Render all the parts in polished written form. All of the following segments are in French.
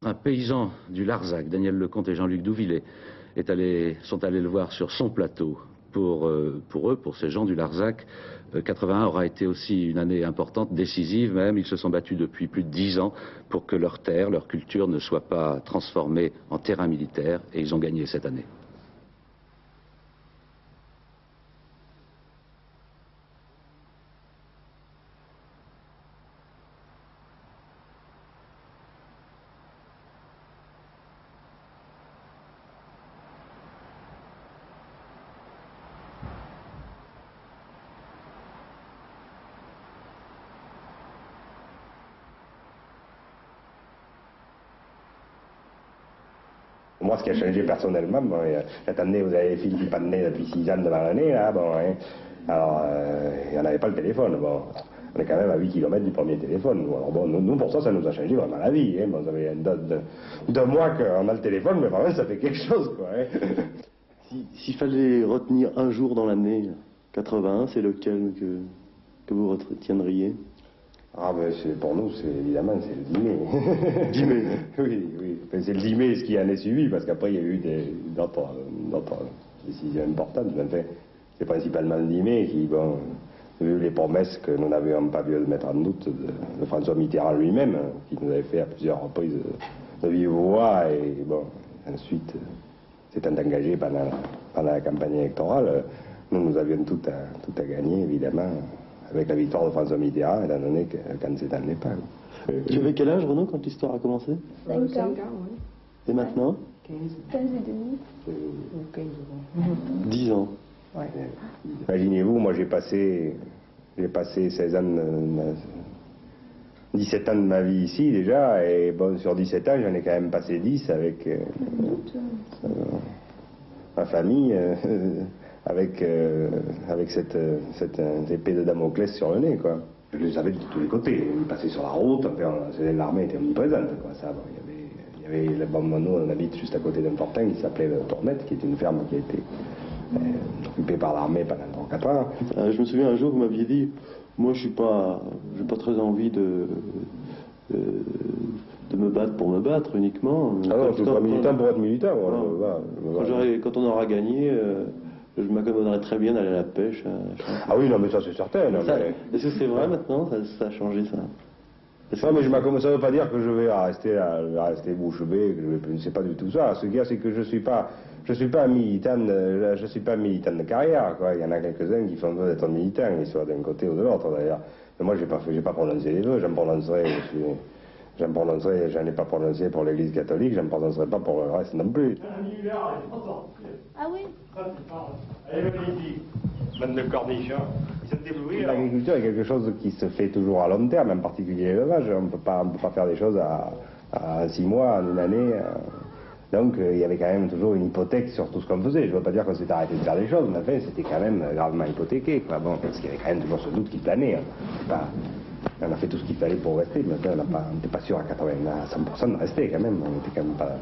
Un paysan du Larzac, Daniel Lecomte et Jean-Luc Douvillet, sont allés le voir sur son plateau. Pour eux, pour ces gens du Larzac, 81 aura été aussi une année importante, décisive même. Ils se sont battus depuis plus de 10 ans pour que leur terre, leur culture ne soit pas transformée en terrain militaire, et ils ont gagné cette année. Moi, ce qui a changé personnellement, bon, cette année, vous avez les filles qui pas de nez depuis 6 ans devant l'année, là, bon, hein. Alors, il n'y en avait pas le téléphone, bon. On est quand même à 8 km du premier téléphone. Alors bon, nous, pour ça nous a changé vraiment la vie, hein. Bon, ça fait 2 mois qu'on a le téléphone, mais vraiment, ça fait quelque chose, quoi, hein. S'il fallait retenir un jour dans l'année 81, c'est lequel que vous retiendriez? Ah ben pour nous, évidemment, c'est le 10 mai. 10 mai. Oui, oui. Enfin, c'est le 10 mai ce qui en est suivi, parce qu'après il y a eu d'autres décisions importantes. Enfin, c'est principalement le 10 mai qui, bon, vu les promesses que nous n'avions pas pu mettre en doute de François Mitterrand lui-même, qui nous avait fait à plusieurs reprises de vive voix, et bon, ensuite s'étant engagé pendant la campagne électorale, nous avions tout à gagner, évidemment, avec la victoire de François Mitterrand, étant donné que c'était en Népal. Tu avais quel âge, Renaud, quand l'histoire a commencé? 5 ans. Oui. Et maintenant? 15 et demi. Ou 15 ans. 10 ans. Ouais. Imaginez-vous, moi j'ai passé 16 ans, 17 ans de ma vie ici déjà, et bon, sur 17 ans, j'en ai quand même passé 10 avec ma famille, avec cette épée de Damoclès sur le nez, quoi. Je les avais de tous les côtés, ils passaient sur la route, l'armée était omniprésente, quoi. Ça, bon, il y avait nous, on habite juste à côté d'un fortin qui s'appelait le Tournette, qui est une ferme qui a été occupée par l'armée pendant 3-4 ans. Je me souviens un jour, vous m'aviez dit, moi j'ai pas très envie de me battre pour me battre uniquement. Ah non, je suis pas militant pour être militant. Quand on aura gagné, je m'accommoderai très bien d'aller à la pêche. Ah oui, non, mais ça c'est certain. Est-ce que c'est vrai maintenant? Ça a changé, ça? Non, mais ça ne veut pas dire que je vais rester bouche bée, que c'est pas du tout ça. Ce qu'il y a, c'est que je suis pas militant de carrière, quoi. Il y en a quelques-uns qui font vœu d'être militants, ils soient d'un côté ou de l'autre, d'ailleurs. Mais moi, j'ai pas prononcé les vœux, j'en ai pas prononcé pour l'Église catholique, j'en prononcerai pas pour le reste non plus. Ah oui? L'agriculture est quelque chose qui se fait toujours à long terme, en particulier l'élevage. On ne peut pas faire des choses à 6 mois, en une année. Donc il y avait quand même toujours une hypothèque sur tout ce qu'on faisait. Je ne veux pas dire qu'on s'était arrêté de faire des choses, mais enfin, c'était quand même gravement hypothéqué, quoi. Bon, parce qu'il y avait quand même toujours ce doute qui planait, hein. On a fait tout ce qu'il fallait pour rester, mais on n'était pas sûr à 100% de rester quand même. On était quand même pas...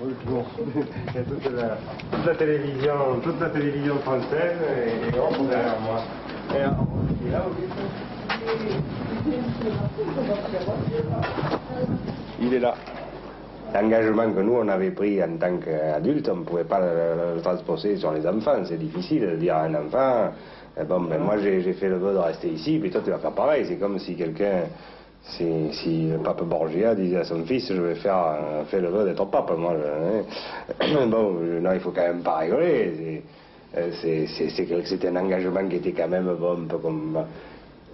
Bonjour. Toute la télévision française et hop, derrière moi. Et là, il est là. L'engagement que nous on avait pris en tant qu'adultes, on ne pouvait pas le transposer sur les enfants. C'est difficile de dire à un enfant, bon, ben moi j'ai fait le vœu de rester ici, puis toi tu vas faire pareil. C'est comme si quelqu'un Si le pape Borgia disait à son fils, je vais faire le vœu d'être pape, moi. Bon, non, il faut quand même pas rigoler. C'était un engagement qui était quand même bon, un peu comme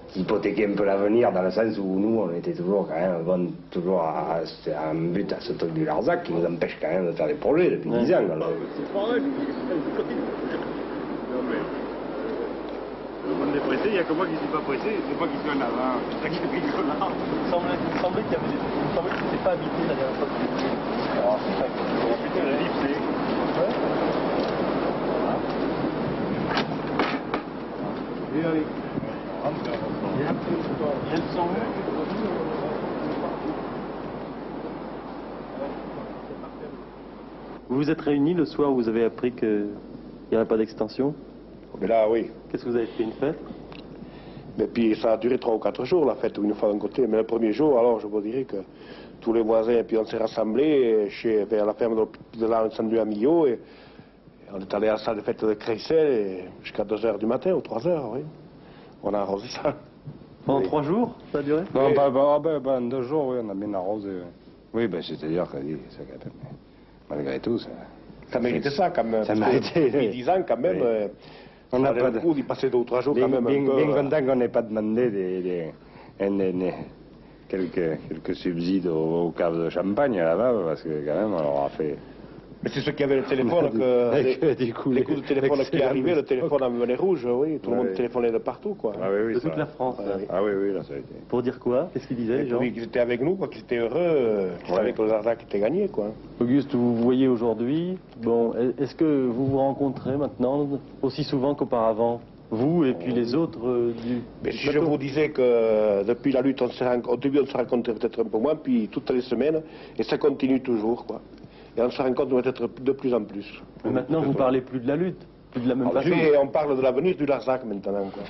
qui hypothéquait un peu l'avenir, dans le sens où nous, on était toujours quand même bon, toujours à un but à ce truc du Larzac qui nous empêche quand même de faire des projets depuis 10 ans. Alors. Tout le monde est pressé, il n'y a que moi qui ne suis pas pressé, c'est moi qui suis en avant. C'est ça qui est rigolo. Il semblait que c'était pas habité la dernière fois. Alors, c'est ça. Oh putain, la livre, c'est. Et allez. Elles sont où? Vous vous êtes réunis le soir où vous avez appris qu'il n'y avait pas d'extension? Mais là, oui. Qu'est-ce que vous avez fait, une fête? Mais puis ça a duré 3 ou 4 jours, la fête, une fois d'un côté. Mais le premier jour, alors, je vous dirais que tous les voisins, et puis on s'est rassemblés vers la ferme de l'incendie à Millau, et on est allé à la salle de fête de Crécel jusqu'à 2 h du matin, ou 3 h, oui. On a arrosé ça. Pendant 3 jours, ça a duré? Non, en 2 jours, oui, on a bien arrosé. Oui, ben, c'est-à-dire que malgré tout, ça méritait ça, quand même. Ça méritait. Depuis 10 ans, quand même. Oui. On a pas le coup d'y passer 2 ou 3 jours, quand même. Bien content qu'on n'ait pas demandé quelques subsides aux caves de champagne là-bas, parce que quand même, on leur a fait. Mais c'est ceux qui avaient le téléphone, les coups de téléphone qui arrivaient, le téléphone en venait rouge, oui, tout le monde téléphonait de partout, quoi. Ah, oui, de toute la France. Ah oui, là, ça a été. Pour dire quoi? Qu'est-ce qu'ils disaient, les gens? Qu'ils étaient avec nous, quoi, qu'ils étaient heureux, qu'ils savaient que le Larzac était gagné, quoi. Auguste, vous vous voyez aujourd'hui, bon, est-ce que vous vous rencontrez maintenant aussi souvent qu'auparavant? Vous et puis les autres du... Mais si je vous disais que depuis la lutte, au début on se rencontrait peut-être un peu moins, puis toutes les semaines, et ça continue toujours, quoi. Et on se rencontre peut-être de plus en plus. Mais maintenant, vous parlez plus de la lutte, plus de la même façon. On parle de l'avenir du Larzac maintenant, quoi.